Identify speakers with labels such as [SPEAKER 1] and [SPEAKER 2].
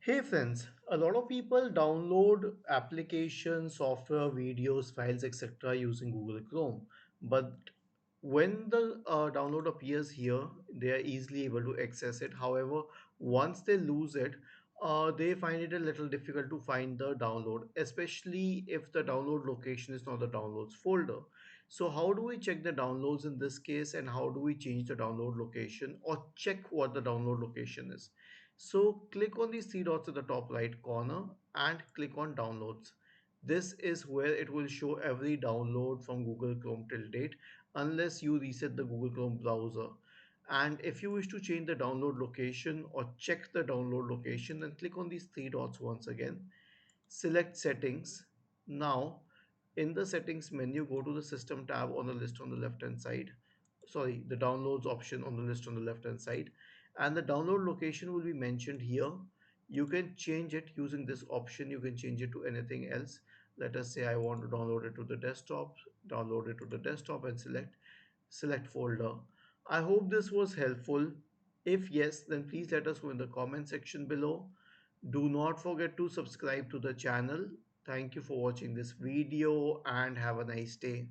[SPEAKER 1] Hey friends, a lot of people download applications, software, videos, files, etc. using Google Chrome. But when the download appears here, they are easily able to access it. However, once they lose it, they find it a little difficult to find the download, especially if the download location is not the downloads folder. So, how do we check the downloads in this case, and how do we change the download location or check what the download location is? So click on these three dots at the top right corner and click on downloads. This is where it will show every download from Google Chrome till date unless you reset the Google Chrome browser. And if you wish to change the download location or check the download location, then click on these three dots once again. Select settings. Now, in the settings menu, go to the system tab on the list on the left hand side. Sorry, the downloads option on the list on the left hand side. And the download location will be mentioned here. You can change it using this option. You can change it to anything else. Let us say I want to download it to the desktop, download it to the desktop and select folder. I hope this was helpful. If yes, then please let us know in the comment section below. Do not forget to subscribe to the channel. Thank you for watching this video and have a nice day.